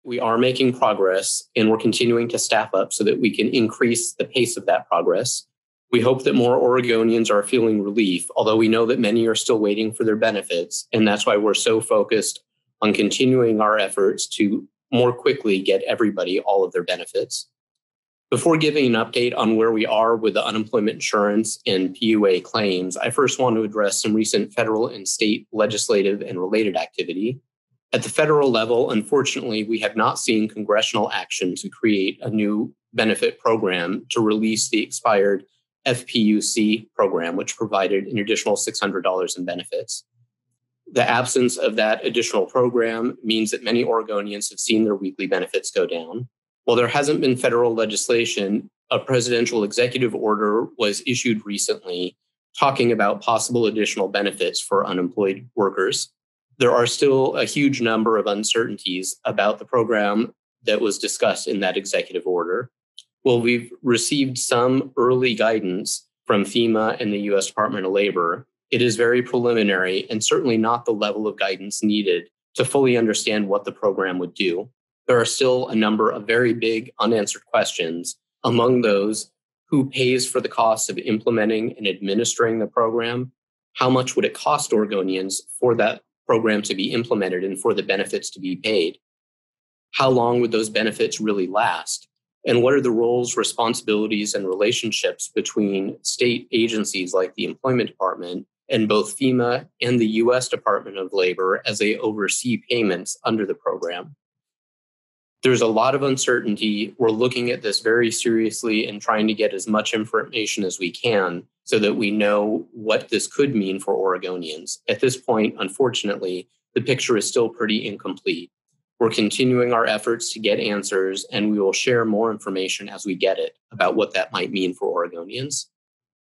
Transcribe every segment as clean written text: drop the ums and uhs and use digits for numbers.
We are making progress, and we're continuing to staff up so that we can increase the pace of that progress. We hope that more Oregonians are feeling relief, although we know that many are still waiting for their benefits, and that's why we're so focused on continuing our efforts to more quickly get everybody all of their benefits. Before giving an update on where we are with the unemployment insurance and PUA claims, I first want to address some recent federal and state legislative and related activity. At the federal level, unfortunately, we have not seen congressional action to create a new benefit program to release the expired FPUC program, which provided an additional $600 in benefits. The absence of that additional program means that many Oregonians have seen their weekly benefits go down. While there hasn't been federal legislation, a presidential executive order was issued recently talking about possible additional benefits for unemployed workers. There are still a huge number of uncertainties about the program that was discussed in that executive order. Well, we've received some early guidance from FEMA and the U.S. Department of Labor. It is very preliminary and certainly not the level of guidance needed to fully understand what the program would do. There are still a number of very big unanswered questions. Among those, who pays for the cost of implementing and administering the program? How much would it cost Oregonians for that program to be implemented and for the benefits to be paid? How long would those benefits really last? And what are the roles, responsibilities, and relationships between state agencies like the Employment Department and both FEMA and the U.S. Department of Labor as they oversee payments under the program? There's a lot of uncertainty. We're looking at this very seriously and trying to get as much information as we can so that we know what this could mean for Oregonians. At this point, unfortunately, the picture is still pretty incomplete. We're continuing our efforts to get answers, and we will share more information as we get it about what that might mean for Oregonians.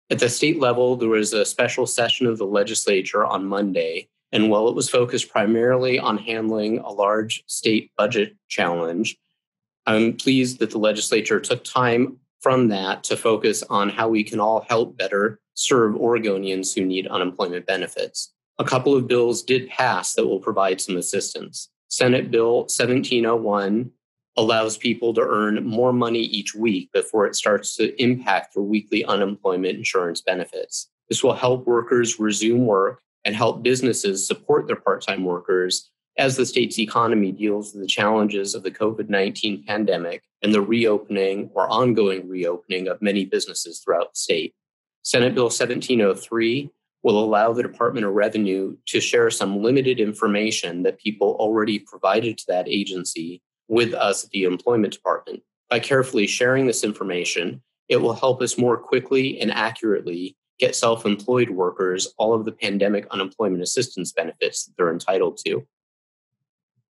At the state level, there was a special session of the legislature on Monday, and while it was focused primarily on handling a large state budget challenge, I'm pleased that the legislature took time from that to focus on how we can all help better serve Oregonians who need unemployment benefits. A couple of bills did pass that will provide some assistance. Senate Bill 1701 allows people to earn more money each week before it starts to impact their weekly unemployment insurance benefits. This will help workers resume work and help businesses support their part-time workers as the state's economy deals with the challenges of the COVID-19 pandemic and the reopening or ongoing reopening of many businesses throughout the state. Senate Bill 1703 will allow the Department of Revenue to share some limited information that people already provided to that agency with us at the Employment Department. By carefully sharing this information, it will help us more quickly and accurately get self-employed workers all of the pandemic unemployment assistance benefits that they're entitled to.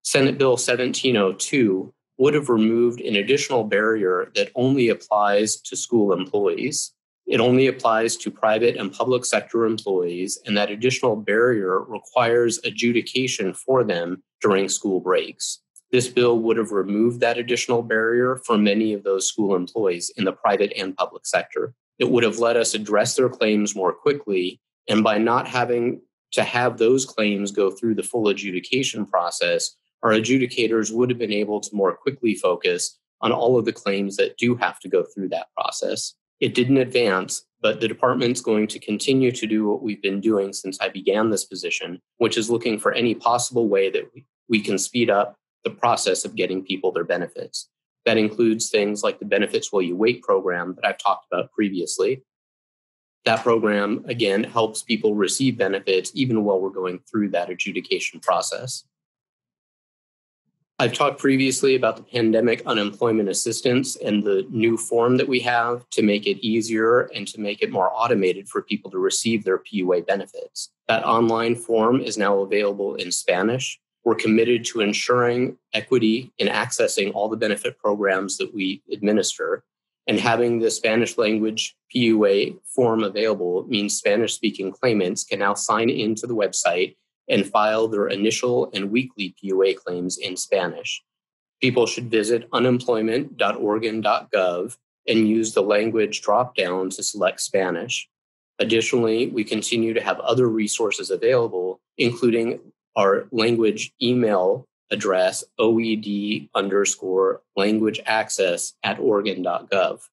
Senate Bill 1702 would have removed an additional barrier that only applies to school employees. It only applies to private and public sector employees, and that additional barrier requires adjudication for them during school breaks. This bill would have removed that additional barrier for many of those school employees in the private and public sector. It would have let us address their claims more quickly, and by not having to have those claims go through the full adjudication process, our adjudicators would have been able to more quickly focus on all of the claims that do have to go through that process. It didn't advance, but the department's going to continue to do what we've been doing since I began this position, which is looking for any possible way that we can speed up the process of getting people their benefits. That includes things like the Benefits While You Wait program that I've talked about previously. That program, again, helps people receive benefits even while we're going through that adjudication process. I've talked previously about the pandemic unemployment assistance and the new form that we have to make it easier and to make it more automated for people to receive their PUA benefits. That online form is now available in Spanish. We're committed to ensuring equity in accessing all the benefit programs that we administer. And having the Spanish language PUA form available means Spanish-speaking claimants can now sign into the website and file their initial and weekly PUA claims in Spanish. People should visit unemployment.oregon.gov and use the language drop-down to select Spanish. Additionally, we continue to have other resources available, including our language email address oed_languageaccess@oregon.gov.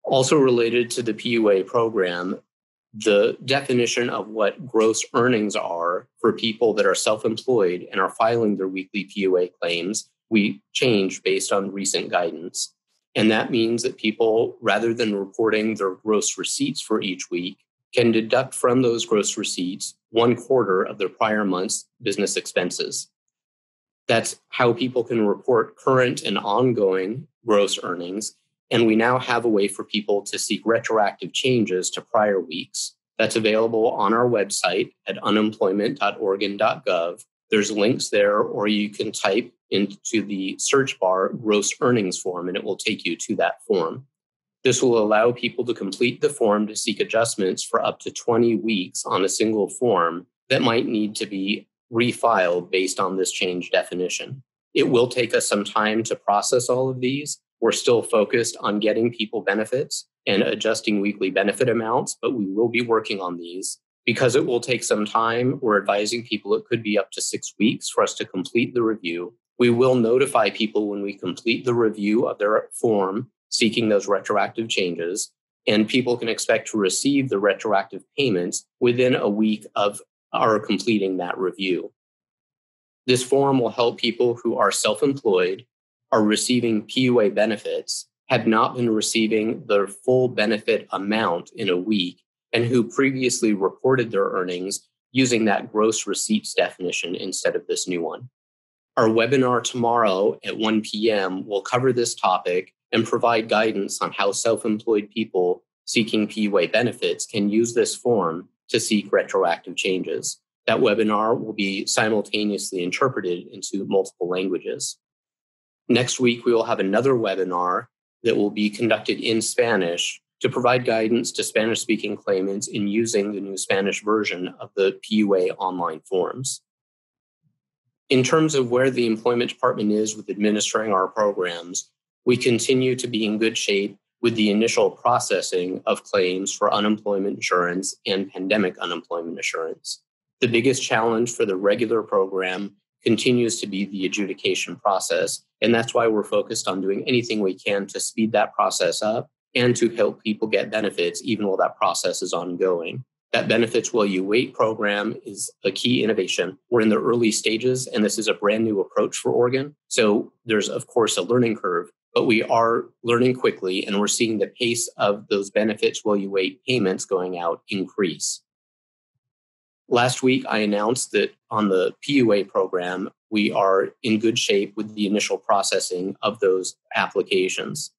Also related to the PUA program, the definition of what gross earnings are for people that are self-employed and are filing their weekly PUA claims, we changed based on recent guidance. And that means that people, rather than reporting their gross receipts for each week, can deduct from those gross receipts 1/4 of their prior month's business expenses. That's how people can report current and ongoing gross earnings. And we now have a way for people to seek retroactive changes to prior weeks. That's available on our website at unemployment.oregon.gov. There's links there, or you can type into the search bar gross earnings form, and it will take you to that form. This will allow people to complete the form to seek adjustments for up to 20 weeks on a single form that might need to be refiled based on this change definition. It will take us some time to process all of these. We're still focused on getting people benefits and adjusting weekly benefit amounts, but we will be working on these. Because it will take some time, we're advising people it could be up to 6 weeks for us to complete the review. We will notify people when we complete the review of their form seeking those retroactive changes, and people can expect to receive the retroactive payments within a week of our completing that review. This form will help people who are self-employed, are receiving PUA benefits, have not been receiving their full benefit amount in a week, and who previously reported their earnings using that gross receipts definition instead of this new one. Our webinar tomorrow at 1 p.m. will cover this topic and provide guidance on how self-employed people seeking PUA benefits can use this form to seek retroactive changes. That webinar will be simultaneously interpreted into multiple languages. Next week, we will have another webinar that will be conducted in Spanish to provide guidance to Spanish-speaking claimants in using the new Spanish version of the PUA online forms. In terms of where the Employment Department is with administering our programs, we continue to be in good shape with the initial processing of claims for unemployment insurance and pandemic unemployment insurance. The biggest challenge for the regular program continues to be the adjudication process, and that's why we're focused on doing anything we can to speed that process up and to help people get benefits even while that process is ongoing. That Benefits While You Wait program is a key innovation. We're in the early stages, and this is a brand new approach for Oregon. So there's, of course, a learning curve, but we are learning quickly, and we're seeing the pace of those Benefits While You Wait payments going out increase. Last week, I announced that on the PUA program, we are in good shape with the initial processing of those applications.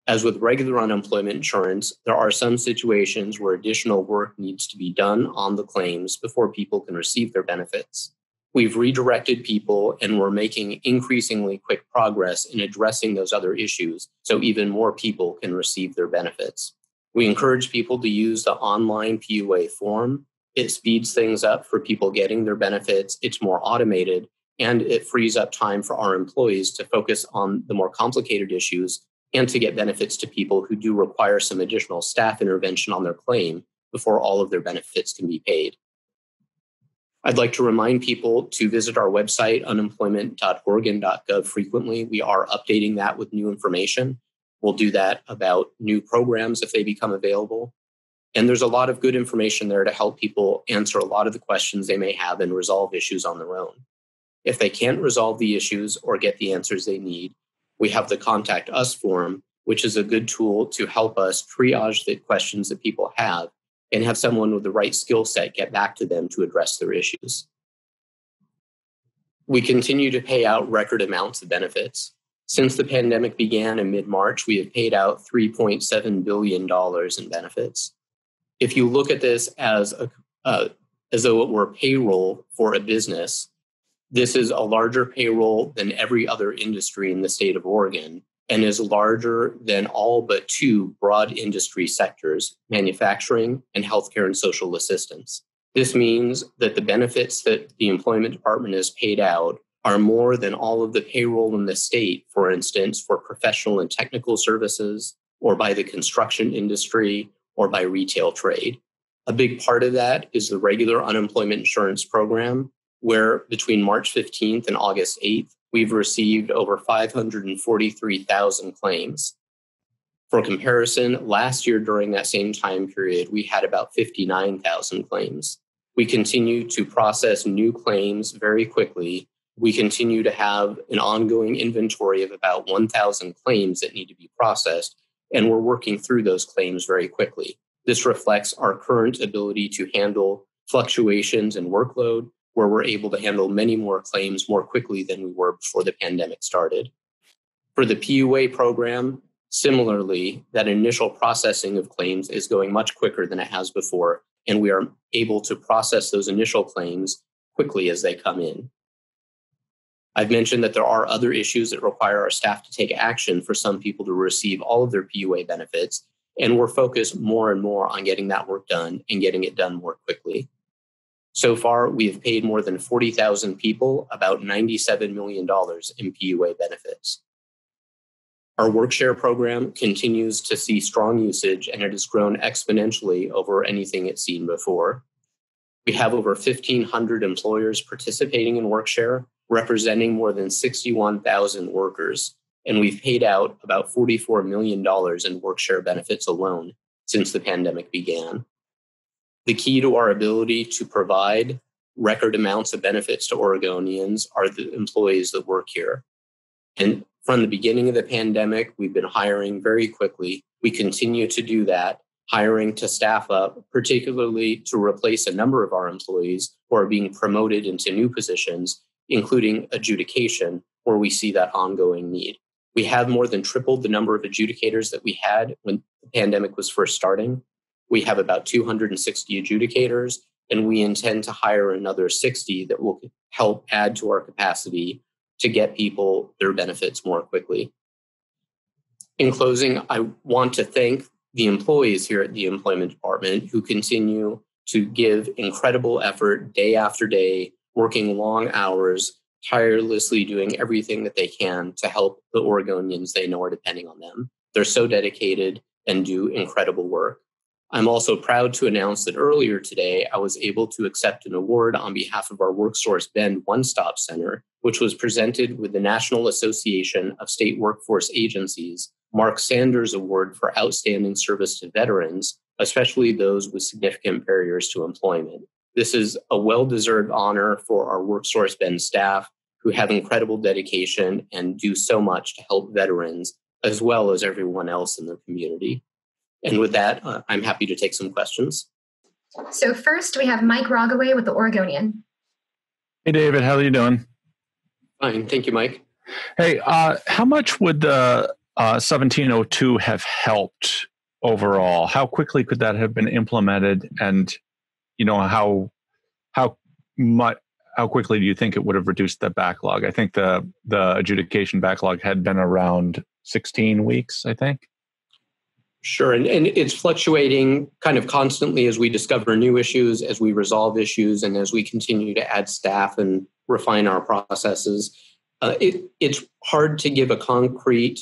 As with regular unemployment insurance, there are some situations where additional work needs to be done on the claims before people can receive their benefits. We've redirected people, and we're making increasingly quick progress in addressing those other issues so even more people can receive their benefits. We encourage people to use the online PUA form. It speeds things up for people getting their benefits. It's more automated, and it frees up time for our employees to focus on the more complicated issues and to get benefits to people who do require some additional staff intervention on their claim before all of their benefits can be paid. I'd like to remind people to visit our website, unemployment.oregon.gov, frequently. We are updating that with new information. We'll do that about new programs if they become available. And there's a lot of good information there to help people answer a lot of the questions they may have and resolve issues on their own. If they can't resolve the issues or get the answers they need, we have the Contact Us form, which is a good tool to help us triage the questions that people have and have someone with the right skill set get back to them to address their issues. We continue to pay out record amounts of benefits. Since the pandemic began in mid-March, we have paid out $3.7 billion in benefits. If you look at this as though it were payroll for a business, this is a larger payroll than every other industry in the state of Oregon and is larger than all but two broad industry sectors, manufacturing and healthcare and social assistance. This means that the benefits that the Employment Department has paid out are more than all of the payroll in the state, for instance, for professional and technical services, or by the construction industry, or by retail trade. A big part of that is the regular unemployment insurance program, where between March 15th and August 8th, we've received over 543,000 claims. For comparison, last year during that same time period, we had about 59,000 claims. We continue to process new claims very quickly. We continue to have an ongoing inventory of about 1,000 claims that need to be processed, and we're working through those claims very quickly. This reflects our current ability to handle fluctuations in workload, where we're able to handle many more claims more quickly than we were before the pandemic started. For the PUA program, similarly, that initial processing of claims is going much quicker than it has before, and we are able to process those initial claims quickly as they come in. I've mentioned that there are other issues that require our staff to take action for some people to receive all of their PUA benefits, and we're focused more and more on getting that work done and getting it done more quickly. So far, we have paid more than 40,000 people about $97 million in PUA benefits. Our WorkShare program continues to see strong usage, and it has grown exponentially over anything it's seen before. We have over 1,500 employers participating in WorkShare, representing more than 61,000 workers, and we've paid out about $44 million in WorkShare benefits alone since the pandemic began. The key to our ability to provide record amounts of benefits to Oregonians are the employees that work here. And from the beginning of the pandemic, we've been hiring very quickly. We continue to do that, hiring to staff up, particularly to replace a number of our employees who are being promoted into new positions, including adjudication, where we see that ongoing need. We have more than tripled the number of adjudicators that we had when the pandemic was first starting. We have about 260 adjudicators, and we intend to hire another 60 that will help add to our capacity to get people their benefits more quickly. In closing, I want to thank the employees here at the Employment Department who continue to give incredible effort day after day, working long hours, tirelessly doing everything that they can to help the Oregonians they know are depending on them. They're so dedicated and do incredible work. I'm also proud to announce that earlier today, I was able to accept an award on behalf of our WorkSource Bend One-Stop Center, which was presented with the National Association of State Workforce Agencies Mark Sanders Award for Outstanding Service to Veterans, especially those with significant barriers to employment. This is a well-deserved honor for our WorkSource Bend staff who have incredible dedication and do so much to help veterans as well as everyone else in their community. And with that, I'm happy to take some questions. So first, we have Mike Rogaway with the Oregonian. Hey, David, how are you doing? Fine. Thank you, Mike. Hey, how much would the 1702 have helped overall? How quickly could that have been implemented? And, you know, how quickly do you think it would have reduced the backlog? I think the adjudication backlog had been around 16 weeks, I think. Sure. And it's fluctuating kind of constantly as we discover new issues, as we resolve issues, and as we continue to add staff and refine our processes. It's hard to give a concrete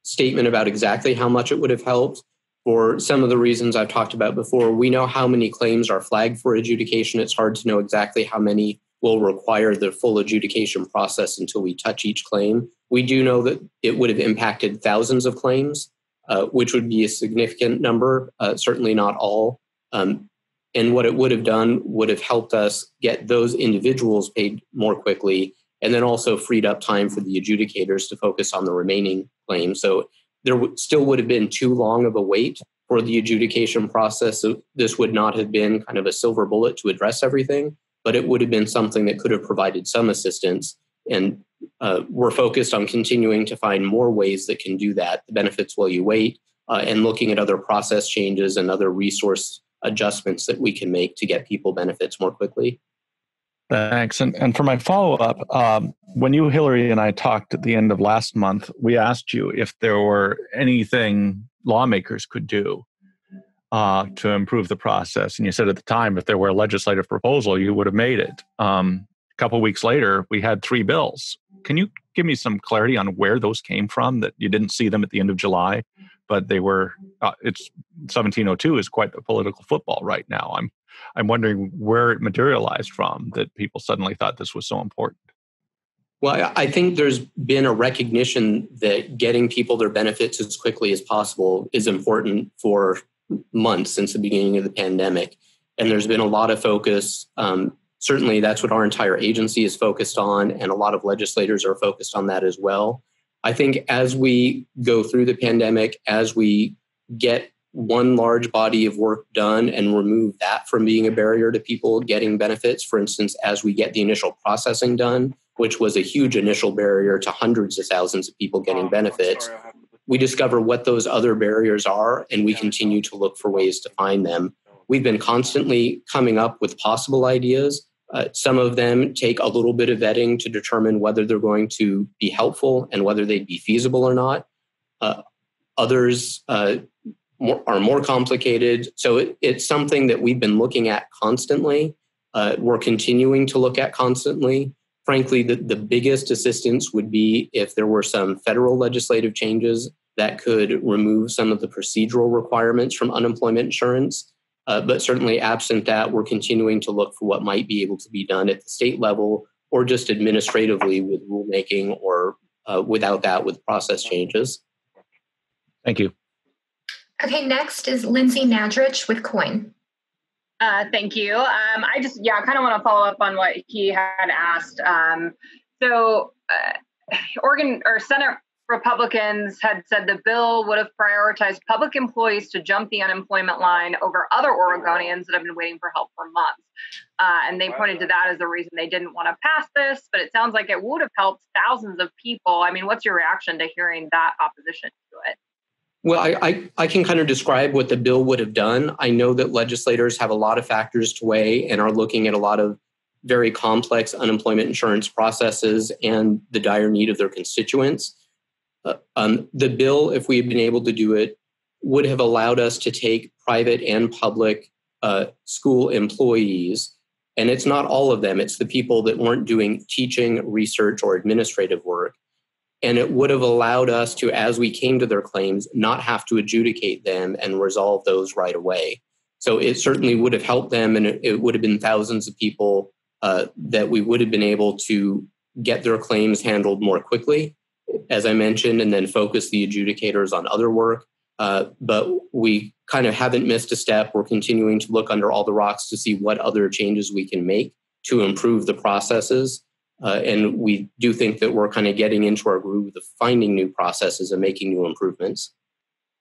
statement about exactly how much it would have helped for some of the reasons I've talked about before. We know how many claims are flagged for adjudication. It's hard to know exactly how many will require the full adjudication process until we touch each claim. We do know that it would have impacted thousands of claims, which would be a significant number, certainly not all. And what it would have done would have helped us get those individuals paid more quickly, and then also freed up time for the adjudicators to focus on the remaining claims. So there still would have been too long of a wait for the adjudication process. So this would not have been kind of a silver bullet to address everything, but it would have been something that could have provided some assistance. And we're focused on continuing to find more ways that can do that, the benefits while you wait, and looking at other process changes and other resource adjustments that we can make to get people benefits more quickly. Thanks. And for my follow-up, when you, Hillary, and I talked at the end of last month, we asked you if there were anything lawmakers could do to improve the process. And you said at the time, if there were a legislative proposal, you would have made it. A couple of weeks later, we had 3 bills. Can you give me some clarity on where those came from, that you didn't see them at the end of July but they were. It's 1702 is quite the political football right now. I'm wondering where it materialized from that people suddenly thought this was so important. Well, I think there's been a recognition that getting people their benefits as quickly as possible is important for months since the beginning of the pandemic. And there's been a lot of focus. Certainly, that's what our entire agency is focused on, and a lot of legislators are focused on that as well. I think as we go through the pandemic, as we get one large body of work done and remove that from being a barrier to people getting benefits, for instance, as we get the initial processing done, which was a huge initial barrier to hundreds of thousands of people getting benefits, we discover what those other barriers are, and we continue to look for ways to find them. We've been constantly coming up with possible ideas. Some of them take a little bit of vetting to determine whether they're going to be helpful and whether they'd be feasible or not. Others are more complicated. So it's something that we've been looking at constantly. We're continuing to look at constantly. Frankly, the biggest assistance would be if there were some federal legislative changes that could remove some of the procedural requirements from unemployment insurance. But certainly absent that, we're continuing to look for what might be able to be done at the state level or just administratively with rulemaking or without that with process changes. Thank you. Okay, next is Lindsay Nadrich with COIN. Thank you. I kind of want to follow up on what he had asked. Oregon or Senate Republicans had said the bill would have prioritized public employees to jump the unemployment line over other Oregonians that have been waiting for help for months. And they pointed to that as the reason they didn't want to pass this, but it sounds like it would have helped thousands of people. I mean, what's your reaction to hearing that opposition to it? Well, I can kind of describe what the bill would have done. I know that legislators have a lot of factors to weigh and are looking at a lot of very complex unemployment insurance processes and the dire need of their constituents. The bill, if we had been able to do it, would have allowed us to take private and public school employees, and it's not all of them. It's the people that weren't doing teaching, research, or administrative work. And it would have allowed us to, as we came to their claims, not have to adjudicate them and resolve those right away. So it certainly would have helped them, and it would have been thousands of people that we would have been able to get their claims handled more quickly, as I mentioned, and then focus the adjudicators on other work. But we kind of haven't missed a step. We're continuing to look under all the rocks to see what other changes we can make to improve the processes. And we do think that we're kind of getting into our groove of finding new processes and making new improvements.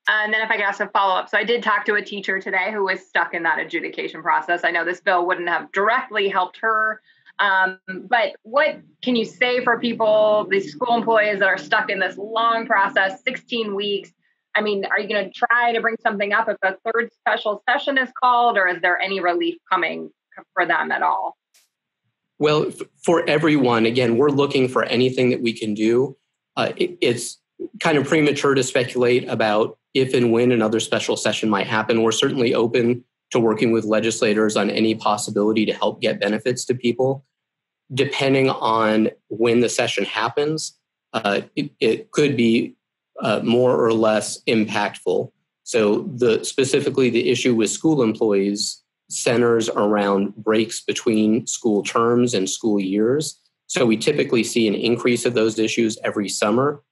And then if I could ask a follow-up. So I did talk to a teacher today who was stuck in that adjudication process. I know this bill wouldn't have directly helped her. But what can you say for people, these school employees that are stuck in this long process, 16 weeks? I mean, are you going to try to bring something up if a third special session is called, or is there any relief coming for them at all? Well, for everyone, again, we're looking for anything that we can do. It's kind of premature to speculate about if and when another special session might happen. We're certainly open to working with legislators on any possibility to help get benefits to people. Depending on when the session happens, it could be more or less impactful. So specifically the issue with school employees centers around breaks between school terms and school years. So we typically see an increase of those issues every summer.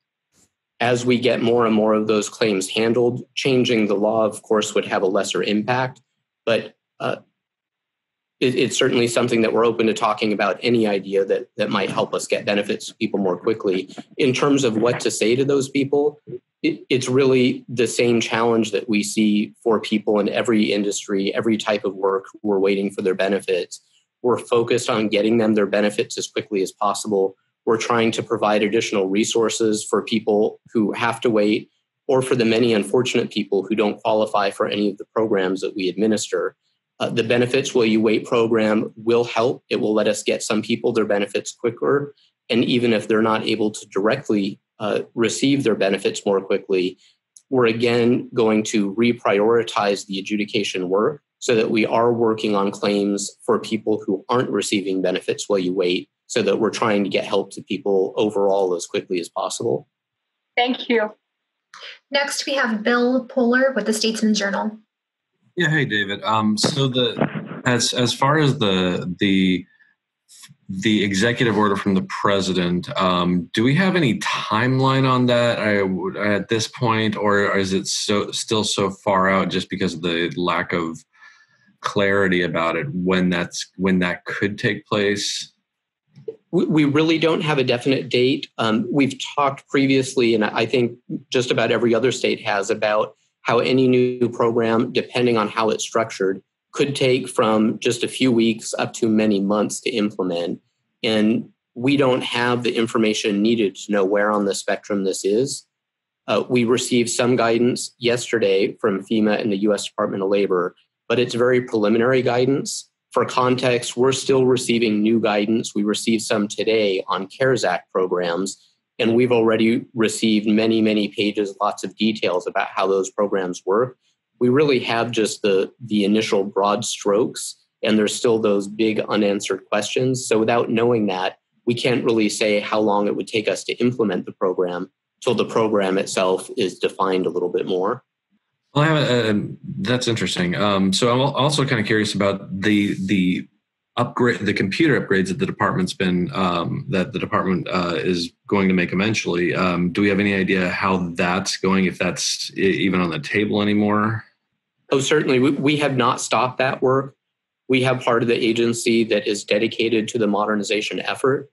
As we get more and more of those claims handled, changing the law, of course, would have a lesser impact. But it's certainly something that we're open to talking about, any idea that might help us get benefits to people more quickly. In terms of what to say to those people, it's really the same challenge that we see for people in every industry, every type of work who are waiting for their benefits. We're focused on getting them their benefits as quickly as possible. We're trying to provide additional resources for people who have to wait, or for the many unfortunate people who don't qualify for any of the programs that we administer. The Benefits While You Wait program will help. It will let us get some people their benefits quicker. And even if they're not able to directly receive their benefits more quickly, we're again going to reprioritize the adjudication work so that we are working on claims for people who aren't receiving benefits while you wait, so that we're trying to get help to people overall as quickly as possible. Thank you. Next, we have Bill Poehler with the Statesman Journal. Yeah, hey David. As far as the executive order from the president, do we have any timeline on that at this point, or is it still so far out just because of the lack of clarity about it when that could take place? We really don't have a definite date. We've talked previously, and I think just about every other state has, about how any new program, depending on how it's structured, could take from just a few weeks up to many months to implement. And we don't have the information needed to know where on the spectrum this is. We received some guidance yesterday from FEMA and the U.S. Department of Labor, but it's very preliminary guidance. For context, we're still receiving new guidance. We received some today on CARES Act programs, and we've already received many, many pages, lots of details about how those programs work. We really have just the initial broad strokes, and there's still those big unanswered questions. So without knowing that, we can't really say how long it would take us to implement the program till the program itself is defined a little bit more. Well, that's interesting. So I'm also kind of curious about the upgrade, the computer upgrades that the department is going to make eventually. Do we have any idea how that's going, if that's even on the table anymore? Oh, certainly. We have not stopped that work. We have part of the agency that is dedicated to the modernization effort.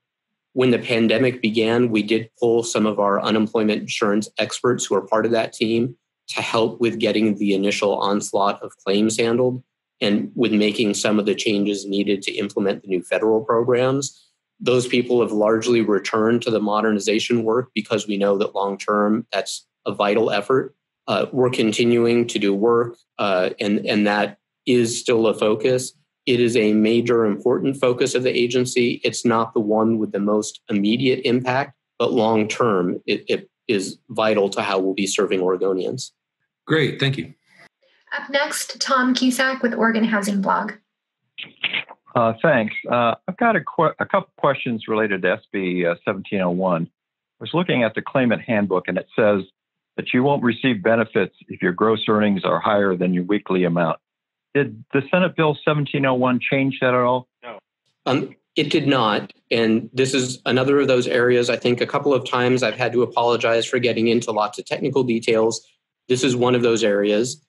When the pandemic began, we did pull some of our unemployment insurance experts who are part of that team to help with getting the initial onslaught of claims handled and with making some of the changes needed to implement the new federal programs. Those people have largely returned to the modernization work because we know that long-term, that's a vital effort. We're continuing to do work, and that is still a focus. It is a major, important focus of the agency. It's not the one with the most immediate impact, but long-term, it is vital to how we'll be serving Oregonians. Great, thank you. Up next, Tom Cusack with Oregon Housing Blog. Thanks. I've got a couple questions related to SB 1701. I was looking at the claimant handbook, and it says that you won't receive benefits if your gross earnings are higher than your weekly amount. Did the Senate Bill 1701 change that at all? No. It did not. And this is another of those areas. I think a couple of times I've had to apologize for getting into lots of technical details. This is one of those areas.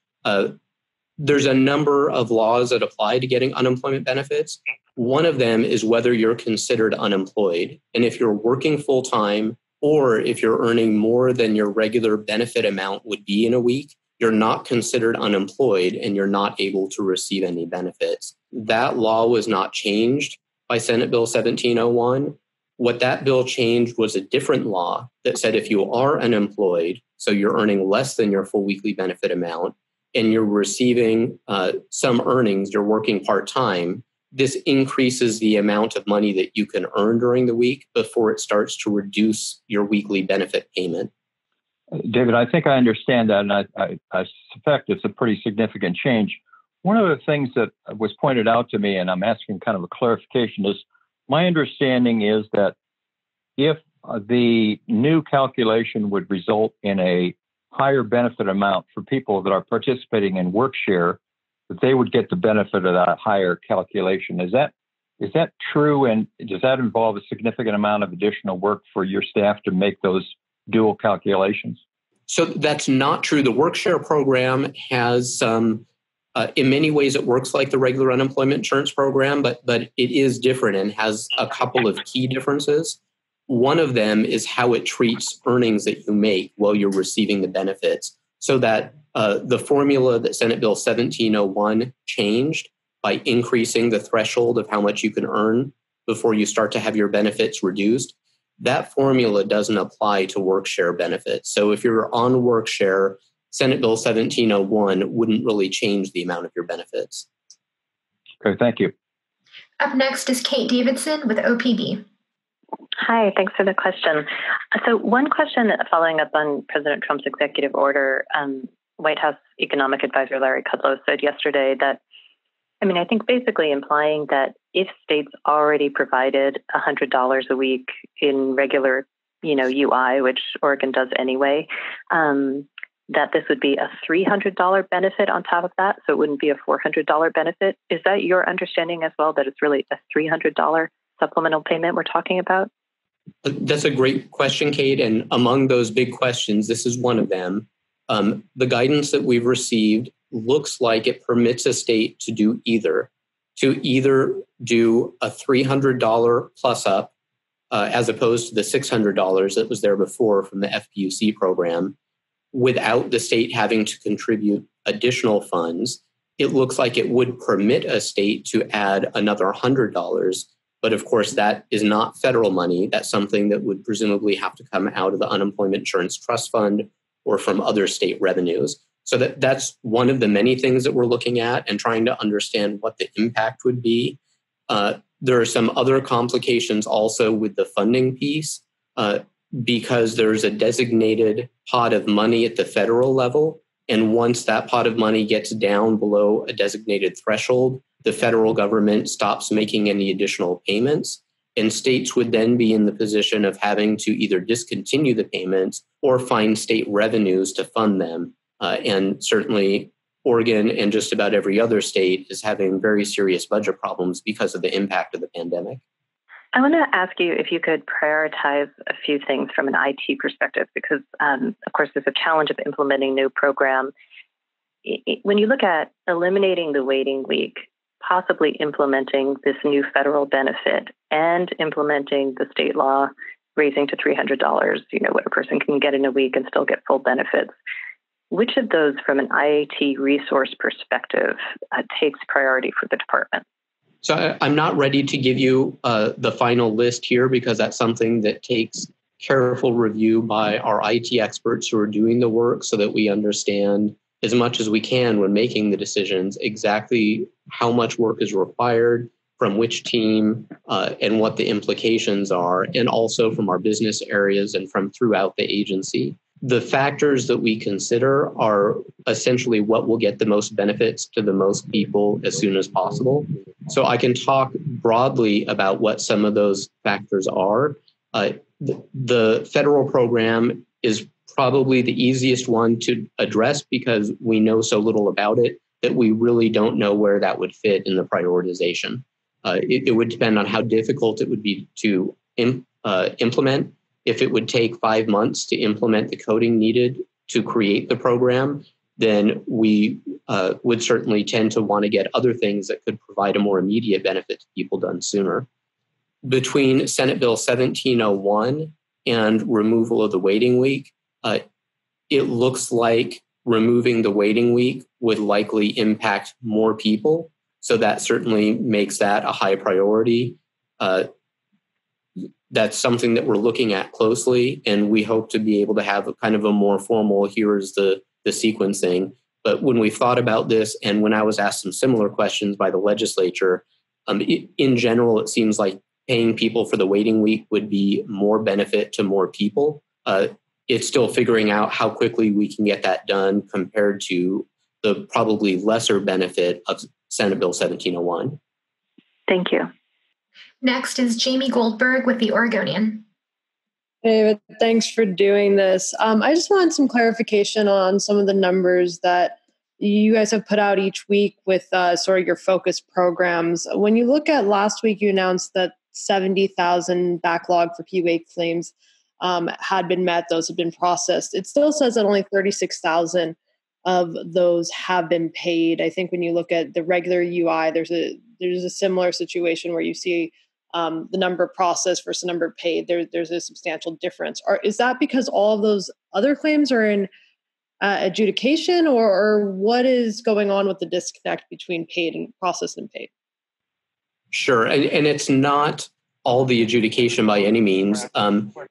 There's a number of laws that apply to getting unemployment benefits. One of them is whether you're considered unemployed. And if you're working full time, or if you're earning more than your regular benefit amount would be in a week, you're not considered unemployed and you're not able to receive any benefits. That law was not changed by Senate Bill 1701. What that bill changed was a different law that said if you are unemployed, so you're earning less than your full weekly benefit amount, and you're receiving some earnings, you're working part-time, this increases the amount of money that you can earn during the week before it starts to reduce your weekly benefit payment. David, I think I understand that, and I suspect it's a pretty significant change. One of the things that was pointed out to me, and I'm asking kind of a clarification, is my understanding is that if the new calculation would result in a higher benefit amount for people that are participating in WorkShare, that they would get the benefit of that higher calculation. Is that true? And does that involve a significant amount of additional work for your staff to make those dual calculations? So that's not true. The WorkShare program has some, in many ways, it works like the regular unemployment insurance program, but it is different and has a couple of key differences. One of them is how it treats earnings that you make while you're receiving the benefits, so that the formula that Senate Bill 1701 changed by increasing the threshold of how much you can earn before you start to have your benefits reduced, that formula doesn't apply to WorkShare benefits. So if you're on WorkShare, Senate Bill 1701 wouldn't really change the amount of your benefits. Okay, thank you. Up next is Kate Davidson with OPB. Hi, thanks for the question. So one question following up on President Trump's executive order, White House Economic Advisor Larry Kudlow said yesterday that, I think basically implying that if states already provided $100 a week in regular UI, which Oregon does anyway, that this would be a $300 benefit on top of that. So it wouldn't be a $400 benefit. Is that your understanding as well, that it's really a $300 supplemental payment we're talking about? That's a great question, Kate. And among those big questions, this is one of them. The guidance that we've received looks like it permits a state to either do a $300 plus up, as opposed to the $600 that was there before from the FPUC program, without the state having to contribute additional funds. It looks like it would permit a state to add another $100. But of course, that is not federal money. That's something that would presumably have to come out of the Unemployment Insurance Trust Fund or from other state revenues. So that's one of the many things that we're looking at and trying to understand what the impact would be. There are some other complications also with the funding piece, because there's a designated pot of money at the federal level. And once that pot of money gets down below a designated threshold, the federal government stops making any additional payments. And states would then be in the position of having to either discontinue the payments or find state revenues to fund them. And certainly Oregon and just about every other state is having very serious budget problems because of the impact of the pandemic. I want to ask you if you could prioritize a few things from an IT perspective, because, of course, there's a challenge of implementing new program. When you look at eliminating the waiting week, possibly implementing this new federal benefit and implementing the state law raising to $300, what a person can get in a week and still get full benefits, which of those from an IT resource perspective takes priority for the department? So I'm not ready to give you the final list here, because that's something that takes careful review by our IT experts who are doing the work, so that we understand as much as we can when making the decisions exactly how much work is required from which team and what the implications are, and also from our business areas and from throughout the agency. The factors that we consider are essentially what will get the most benefits to the most people as soon as possible. So I can talk broadly about what some of those factors are. The federal program is probably the easiest one to address because we know so little about it that we really don't know where that would fit in the prioritization. It would depend on how difficult it would be to implement. If it would take 5 months to implement the coding needed to create the program, then we would certainly tend to want to get other things that could provide a more immediate benefit to people done sooner. Between Senate Bill 1701 and removal of the waiting week, it looks like removing the waiting week would likely impact more people. So that certainly makes that a high priority. That's something that we're looking at closely, and we hope to be able to have a kind of a more formal, here's the sequencing. But when we've thought about this, and when I was asked some similar questions by the legislature, in general, it seems like paying people for the waiting week would be more benefit to more people. It's still figuring out how quickly we can get that done compared to the probably lesser benefit of Senate Bill 1701. Thank you. Next is Jamie Goldberg with the Oregonian. David, thanks for doing this. I just wanted some clarification on some of the numbers that you guys have put out each week with sort of your focus programs. When you look at last week, you announced that 70,000 backlog for PUA claims had been met. Those had been processed. It still says that only 36,000 of those have been paid. I think when you look at the regular UI, there's a similar situation where you see the number processed versus the number paid. There's a substantial difference. Is that because all of those other claims are in adjudication, or what is going on with the disconnect between paid and processed and paid? Sure, and it's not all the adjudication by any means.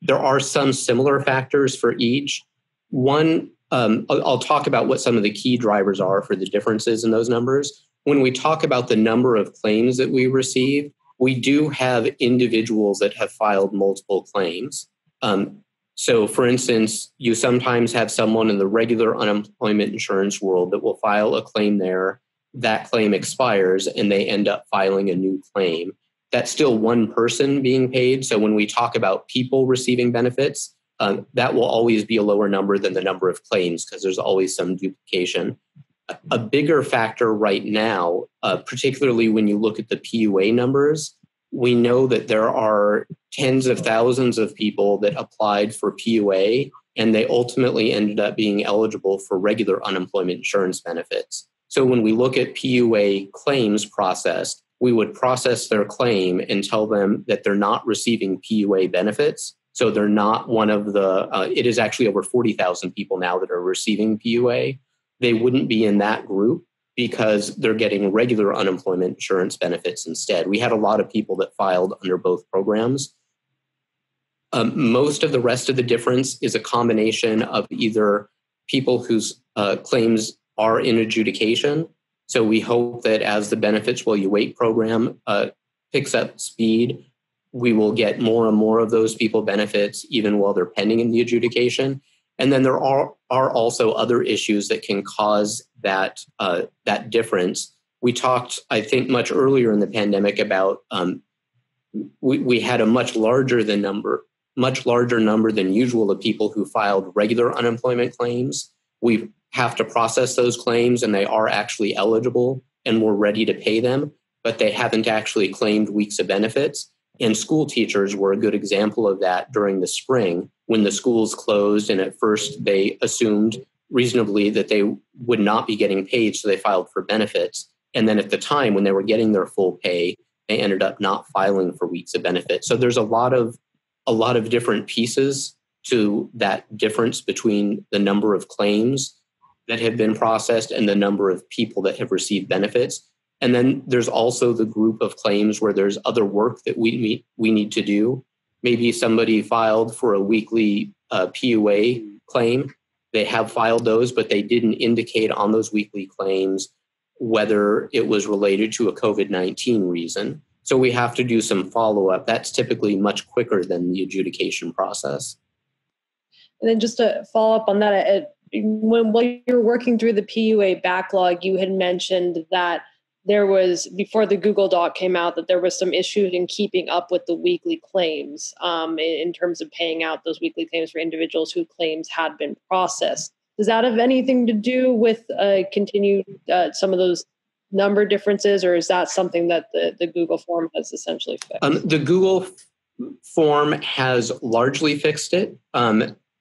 There are some similar factors for each. One, I'll talk about what some of the key drivers are for the differences in those numbers. When we talk about the number of claims that we receive, we do have individuals that have filed multiple claims. So, for instance, you sometimes have someone in the regular unemployment insurance world that will file a claim there. That claim expires and they end up filing a new claim. that's still one person being paid. So when we talk about people receiving benefits, that will always be a lower number than the number of claims because there's always some duplication. A bigger factor right now, particularly when you look at the PUA numbers, we know that there are tens of thousands of people that applied for PUA and they ultimately ended up being eligible for regular unemployment insurance benefits. So when we look at PUA claims processed, we would process their claim and tell them that they're not receiving PUA benefits. So they're not one of the, it is actually over 40,000 people now that are receiving PUA. They wouldn't be in that group because they're getting regular unemployment insurance benefits instead. We had a lot of people that filed under both programs. Most of the rest of the difference is a combination of either people whose claims are in adjudication. So we hope that as the Benefits While You Wait program picks up speed, we will get more and more of those people benefits even while they're pending in the adjudication. And then there are also other issues that can cause that difference. We talked, I think, much earlier in the pandemic about we had a much larger number than usual of people who filed regular unemployment claims. We have to process those claims, and they are actually eligible, and we're ready to pay them, but they haven't actually claimed weeks of benefits. And school teachers were a good example of that during the spring when the schools closed. And at first they assumed reasonably that they would not be getting paid, so they filed for benefits. And then at the time when they were getting their full pay, they ended up not filing for weeks of benefits. So there's a lot of different pieces to that difference between the number of claims that have been processed and the number of people that have received benefits. And then there's also the group of claims where there's other work that we need to do. Maybe somebody filed for a weekly PUA claim. They have filed those, but they didn't indicate on those weekly claims whether it was related to a COVID-19 reason. So we have to do some follow-up. That's typically much quicker than the adjudication process. And then just to follow up on that, while you were working through the PUA backlog, you had mentioned that there was, before the Google Doc came out, that there was some issues in keeping up with the weekly claims in terms of paying out those weekly claims for individuals whose claims had been processed. Does that have anything to do with continued some of those number differences, or is that something that the Google form has essentially fixed? The Google form has largely fixed it.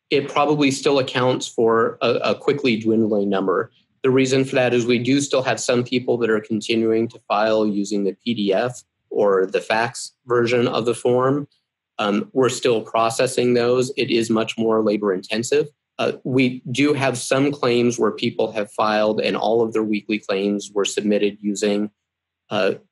It probably still accounts for a quickly dwindling number. The reason for that is we do still have some people that are continuing to file using the PDF or the fax version of the form. We're still processing those. It is much more labor intensive. We do have some claims where people have filed and all of their weekly claims were submitted using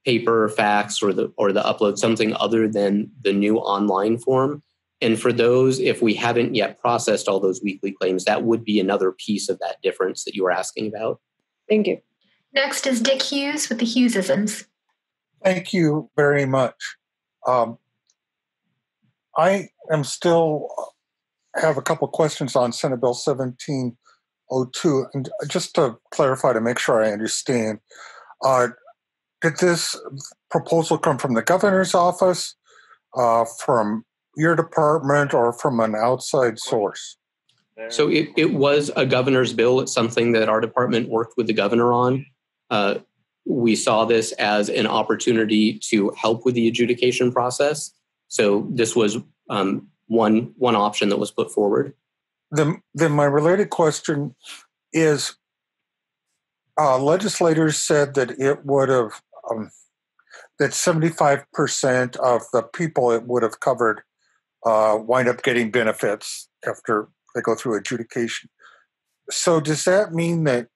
paper, fax, or the upload, something other than the new online form. And for those, if we haven't yet processed all those weekly claims, that would be another piece of that difference that you were asking about. Thank you. Next is Dick Hughes with the Hughesisms. Thank you very much. I am still have a couple questions on Senate Bill 1702. And just to clarify, to make sure I understand, did this proposal come from the governor's office, from your department, or from an outside source? So it was a governor's bill. It's something that our department worked with the governor on. We saw this as an opportunity to help with the adjudication process. So this was one option that was put forward. Then my related question is, legislators said that it would have, that 75% of the people it would have covered wind up getting benefits after they go through adjudication. So does that mean that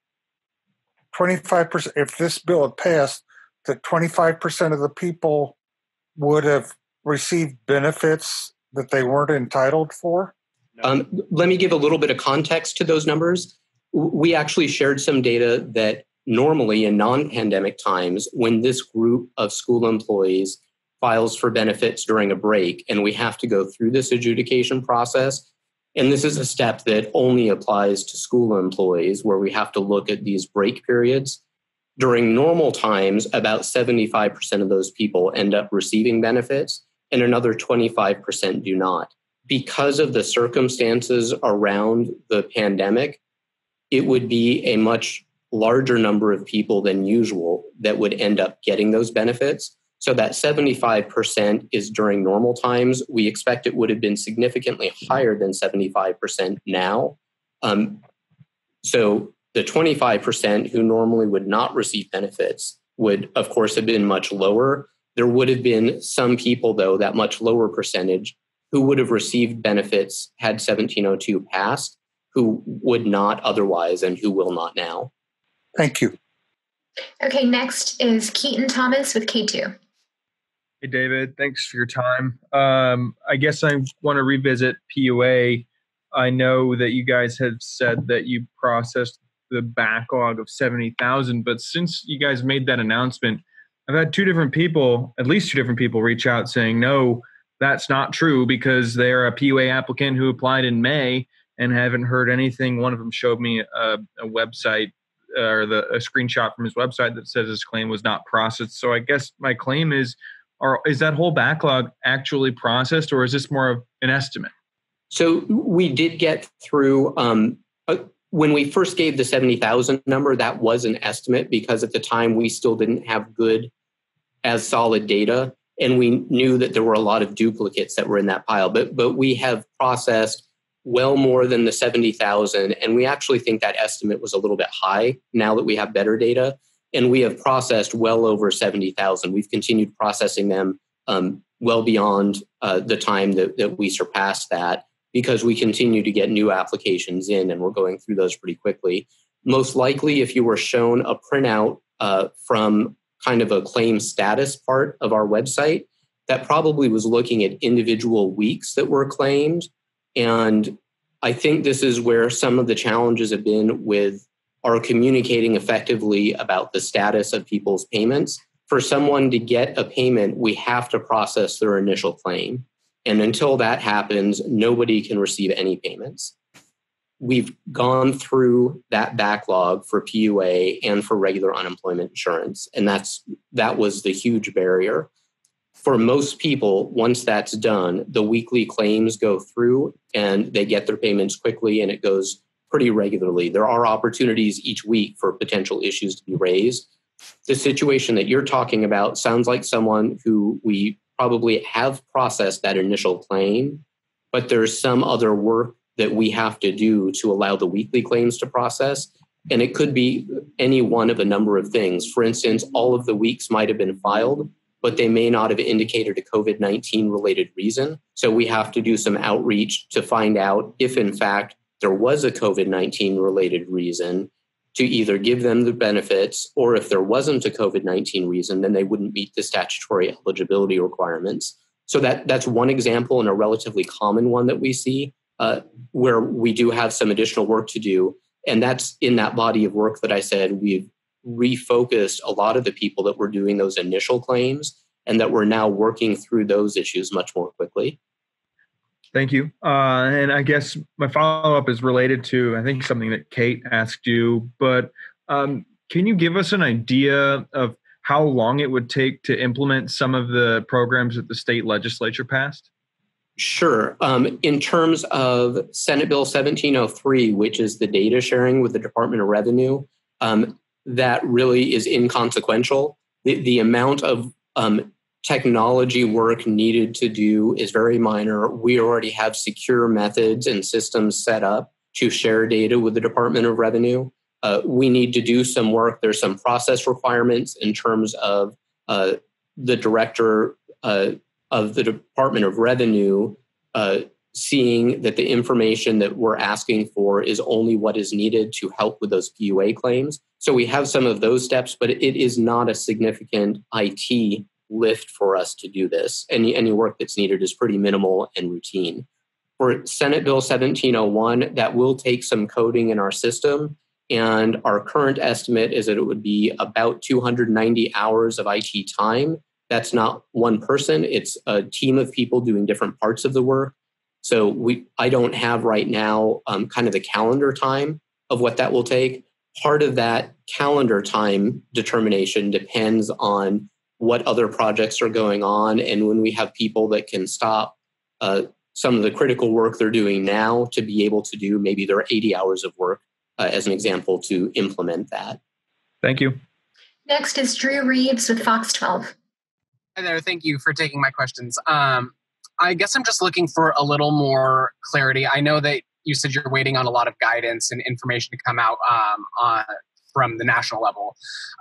25%, if this bill had passed, that 25% of the people would have received benefits that they weren't entitled for? Let me give a little bit of context to those numbers. We actually shared some data that normally in non-pandemic times, when this group of school employees files for benefits during a break, and we have to go through this adjudication process. And this is a step that only applies to school employees, where we have to look at these break periods. During normal times, about 75% of those people end up receiving benefits and another 25% do not. Because of the circumstances around the pandemic, it would be a much larger number of people than usual that would end up getting those benefits. So that 75% is during normal times. We expect it would have been significantly higher than 75% now. So the 25% who normally would not receive benefits would, of course, have been much lower. There would have been some people, though, that much lower percentage, who would have received benefits had 1702 passed, who would not otherwise and who will not now. Thank you. Okay, next is Keaton Thomas with K2. Hey, David, thanks for your time. I guess I want to revisit PUA. I know that you guys had said that you processed the backlog of 70,000, but since you guys made that announcement, I've had at least two different people reach out saying, no, that's not true because they're a PUA applicant who applied in May and haven't heard anything. One of them showed me a website or a screenshot from his website that says his claim was not processed. So I guess my claim is that whole backlog actually processed, or is this more of an estimate? So we did get through, when we first gave the 70,000 number, that was an estimate because at the time we still didn't have good as solid data. And we knew that there were a lot of duplicates that were in that pile, but we have processed well more than the 70,000. And we actually think that estimate was a little bit high now that we have better data. And we have processed well over 70,000. We've continued processing them well beyond the time that we surpassed that because we continue to get new applications in and we're going through those pretty quickly. Most likely, if you were shown a printout from kind of a claim status part of our website, that probably was looking at individual weeks that were claimed. And I think this is where some of the challenges have been with our communicating effectively about the status of people's payments. For someone to get a payment, we have to process their initial claim. And until that happens, nobody can receive any payments. We've gone through that backlog for PUA and for regular unemployment insurance. And that was the huge barrier. For most people, once that's done, the weekly claims go through and they get their payments quickly and it goes pretty regularly. There are opportunities each week for potential issues to be raised. The situation that you're talking about sounds like someone who we probably have processed that initial claim, but there's some other work that we have to do to allow the weekly claims to process. And it could be any one of a number of things. For instance, all of the weeks might have been filed, but they may not have indicated a COVID-19 related reason. So we have to do some outreach to find out if in fact there was a COVID-19 related reason to either give them the benefits, or if there wasn't a COVID-19 reason, then they wouldn't meet the statutory eligibility requirements. So that's one example and a relatively common one that we see where we do have some additional work to do. And that's in that body of work that I said we've refocused a lot of the people that were doing those initial claims and that we're now working through those issues much more quickly. Thank you. And I guess my follow-up is related to, I think, something that Kate asked you, but can you give us an idea of how long it would take to implement some of the programs that the state legislature passed? Sure. In terms of Senate Bill 1703, which is the data sharing with the Department of Revenue, that really is inconsequential. The amount of technology work needed to do is very minor. We already have secure methods and systems set up to share data with the Department of Revenue. We need to do some work. There's some process requirements in terms of the director of the Department of Revenue seeing that the information that we're asking for is only what is needed to help with those PUA claims. So we have some of those steps, but it is not a significant IT lift for us to do this. Any work that's needed is pretty minimal and routine. For Senate Bill 1701, that will take some coding in our system. And our current estimate is that it would be about 290 hours of IT time. That's not one person. It's a team of people doing different parts of the work. So I don't have right now kind of the calendar time of what that will take. part of that calendar time determination depends on what other projects are going on. And when we have people that can stop some of the critical work they're doing now to be able to do maybe their 80 hours of work, as an example, to implement that. Thank you. Next is Drew Reeves with Fox 12. Hi there. Thank you for taking my questions. I guess I'm just looking for a little more clarity. I know that you said you're waiting on a lot of guidance and information to come out from the national level.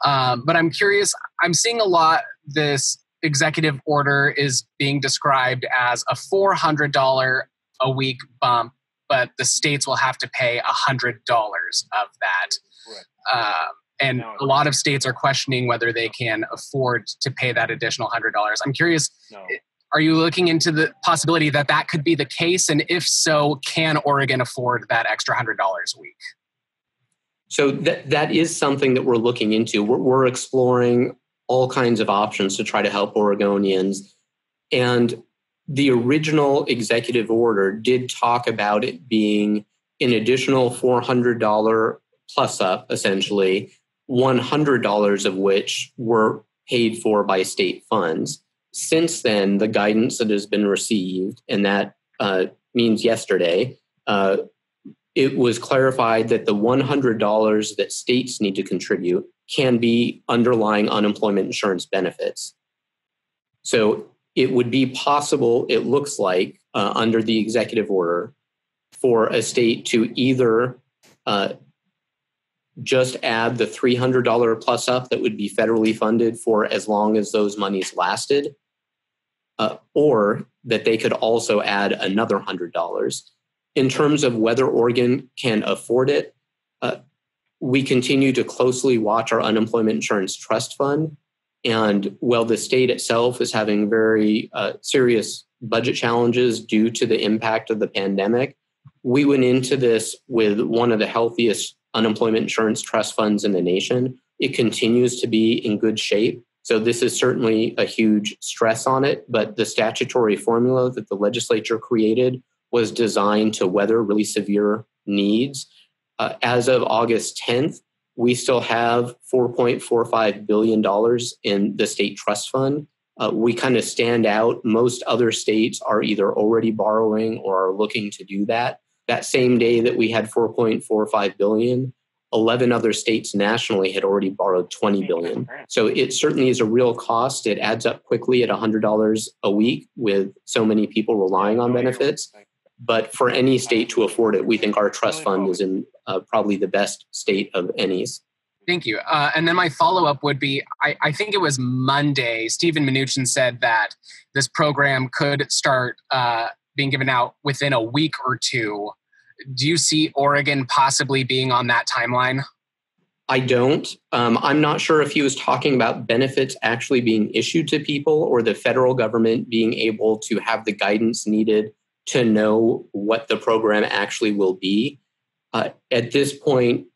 But I'm curious, I'm seeing a lot, this executive order is being described as a $400 a week bump, but the states will have to pay $100 of that. And a lot of states are questioning whether they can afford to pay that additional $100. I'm curious, are you looking into the possibility that that could be the case? And if so, can Oregon afford that extra $100 a week? So that is something that we're looking into. We're exploring all kinds of options to try to help Oregonians. And the original executive order did talk about it being an additional $400 plus up, essentially, $100 of which were paid for by state funds. Since then, the guidance that has been received, and that means yesterday, it was clarified that the $100 that states need to contribute can be underlying unemployment insurance benefits. So it would be possible, it looks like, under the executive order, for a state to either just add the $300 plus up that would be federally funded for as long as those monies lasted, or that they could also add another $100. In terms of whether Oregon can afford it, we continue to closely watch our unemployment insurance trust fund. And while the state itself is having very serious budget challenges due to the impact of the pandemic, we went into this with one of the healthiest unemployment insurance trust funds in the nation. It continues to be in good shape. So this is certainly a huge stress on it, but the statutory formula that the legislature created was designed to weather really severe needs. As of August 10th, we still have $4.45 billion in the state trust fund. We kind of stand out. Most other states are either already borrowing or are looking to do that. That same day that we had $4.45 billion, 11 other states nationally had already borrowed $20 billion. So it certainly is a real cost. It adds up quickly at $100 a week with so many people relying on benefits. But for any state to afford it, we think our trust fund is in probably the best state of any's. Thank you. And then my follow-up would be, I think it was Monday, Stephen Mnuchin said that this program could start being given out within a week or two. Do you see Oregon possibly being on that timeline? I don't. I'm not sure if he was talking about benefits actually being issued to people or the federal government being able to have the guidance needed to know what the program actually will be. At this point,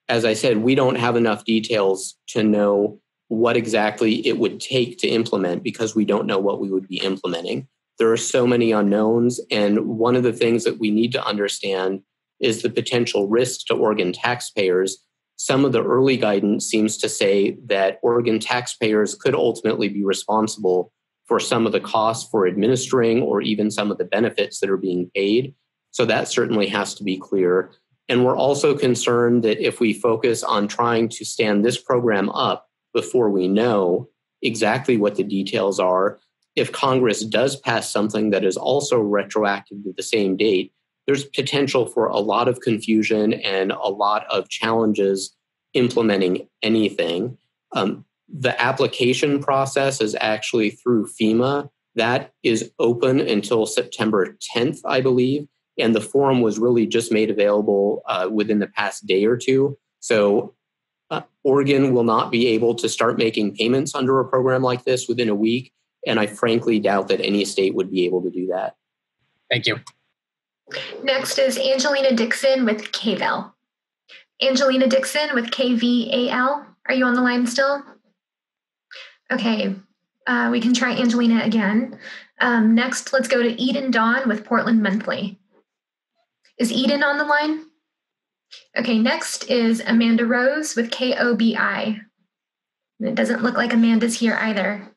as I said, we don't have enough details to know what exactly it would take to implement because we don't know what we would be implementing. There are so many unknowns, and one of the things that we need to understand is the potential risks to Oregon taxpayers. Some of the early guidance seems to say that Oregon taxpayers could ultimately be responsible for some of the costs for administering or even some of the benefits that are being paid. So that certainly has to be clear. And we're also concerned that if we focus on trying to stand this program up before we know exactly what the details are, if Congress does pass something that is also retroactive to the same date, there's potential for a lot of confusion and a lot of challenges implementing anything. The application process is actually through FEMA. That is open until September 10th, I believe. And the form was really just made available within the past day or two. So Oregon will not be able to start making payments under a program like this within a week. And I frankly doubt that any state would be able to do that. Thank you. Next is Angelina Dixon with KVAL. Angelina Dixon with KVAL. Are you on the line still? Okay, we can try Angelina again. Next, let's go to Eden Dawn with Portland Monthly. Is Eden on the line? Okay, next is Amanda Rose with KOBI. It doesn't look like Amanda's here either.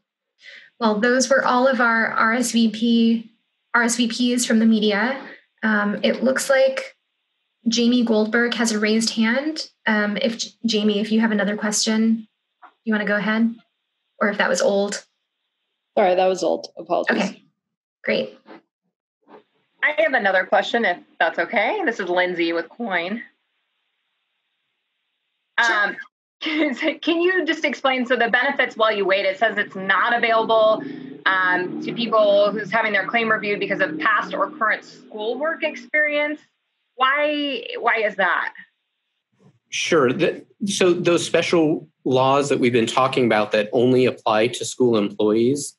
Well, those were all of our RSVPs from the media. It looks like Jamie Goldberg has a raised hand. Jamie, if you have another question, you want to go ahead? Or if that was old? Sorry, that was old. Apologies. Okay, great. I have another question, if that's okay. This is Lindsay with Coin. Sure. Can you just explain, so the benefits while you wait, it says it's not available to people who's having their claim reviewed because of past or current schoolwork experience. Why is that? Sure. So those special laws that we've been talking about that only apply to school employees,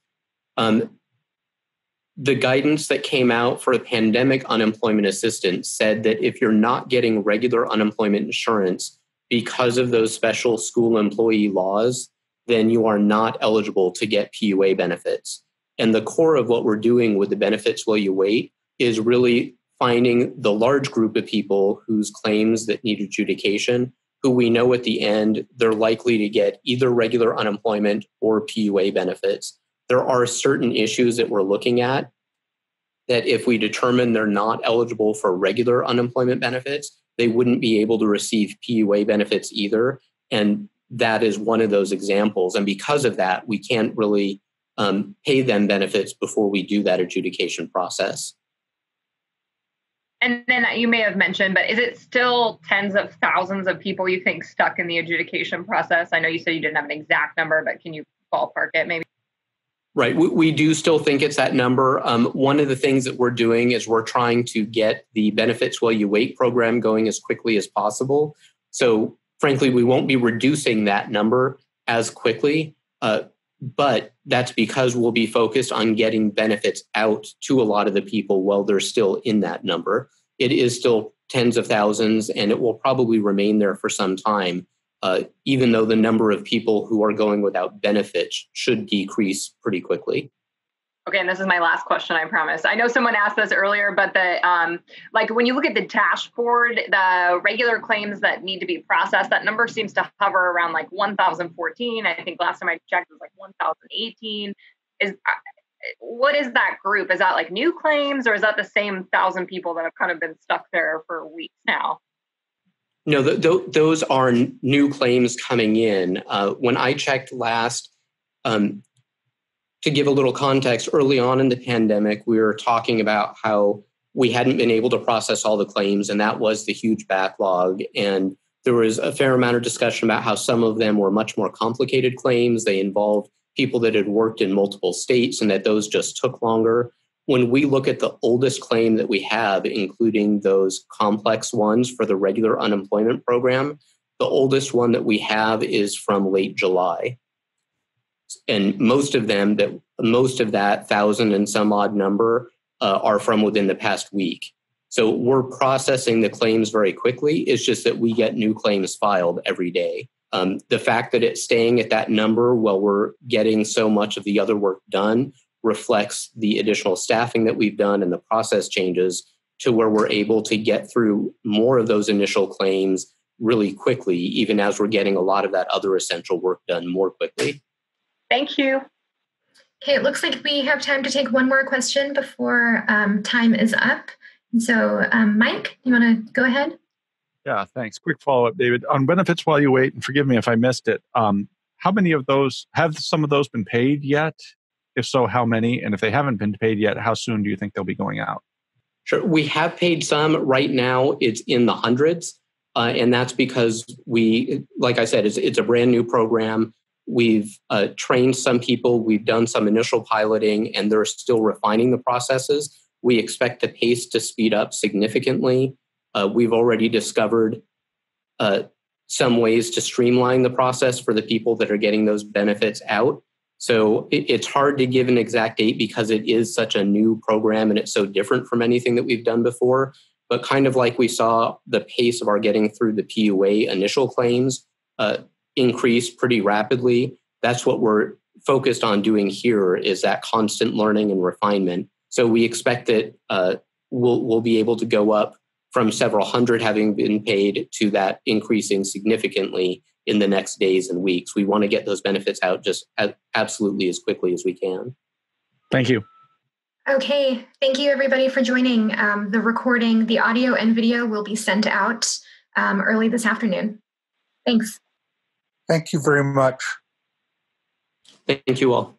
the guidance that came out for the pandemic unemployment assistance said that if you're not getting regular unemployment insurance because of those special school employee laws, then you are not eligible to get PUA benefits. And the core of what we're doing with the benefits while you wait is really finding the large group of people whose claims that need adjudication, who we know at the end they're likely to get either regular unemployment or PUA benefits. There are certain issues that we're looking at that if we determine they're not eligible for regular unemployment benefits, they wouldn't be able to receive PUA benefits either. And that is one of those examples. And because of that, we can't really pay them benefits before we do that adjudication process. And then you may have mentioned, but is it still tens of thousands of people you think stuck in the adjudication process? I know you said you didn't have an exact number, but can you ballpark it maybe? Right. We do still think it's that number. One of the things that we're doing is we're trying to get the Benefits While You Wait program going as quickly as possible. So frankly, we won't be reducing that number as quickly, but that's because we'll be focused on getting benefits out to a lot of the people while they're still in that number. It is still tens of thousands, and it will probably remain there for some time. Even though the number of people who are going without benefits should decrease pretty quickly. Okay, and this is my last question, I promise. I know someone asked this earlier, but like when you look at the dashboard, the regular claims that need to be processed, that number seems to hover around like 1,014. I think last time I checked it was like 1,018. What is that group? Is that like new claims, or is that the same 1,000 people that have kind of been stuck there for weeks now? No, those are new claims coming in. When I checked last, to give a little context, early on in the pandemic, we were talking about how we hadn't been able to process all the claims, and that was the huge backlog. And there was a fair amount of discussion about how some of them were much more complicated claims. They involved people that had worked in multiple states, and that those just took longer. When we look at the oldest claim that we have, including those complex ones for the regular unemployment program, the oldest one that we have is from late July. And most of that 1,000 and some odd number are from within the past week. So we're processing the claims very quickly. It's just that we get new claims filed every day. The fact that it's staying at that number while we're getting so much of the other work done reflects the additional staffing that we've done and the process changes to where we're able to get through more of those initial claims really quickly, even as we're getting a lot of that other essential work done more quickly. Thank you. Okay, it looks like we have time to take one more question before time is up. So Mike, you want to go ahead? Yeah, thanks. Quick follow-up, David. On Benefits While You Wait, and forgive me if I missed it, how many of those, have some of those been paid yet? If so, how many? And if they haven't been paid yet, how soon do you think they'll be going out? Sure. We have paid some. Right now, it's in the hundreds. And that's because like I said, it's a brand new program. We've trained some people. We've done some initial piloting, and they're still refining the processes. We expect the pace to speed up significantly. We've already discovered some ways to streamline the process for the people that are getting those benefits out. So it's hard to give an exact date because it is such a new program and it's so different from anything that we've done before. But kind of like we saw the pace of our getting through the PUA initial claims increase pretty rapidly. That's what we're focused on doing here, is that constant learning and refinement. So we expect that we'll be able to go up from several hundred having been paid to that increasing significantly in the next days and weeks. We want to get those benefits out just absolutely as quickly as we can. Thank you. Okay, thank you everybody for joining. The recording, the audio and video will be sent out early this afternoon. Thanks. Thank you very much. Thank you all.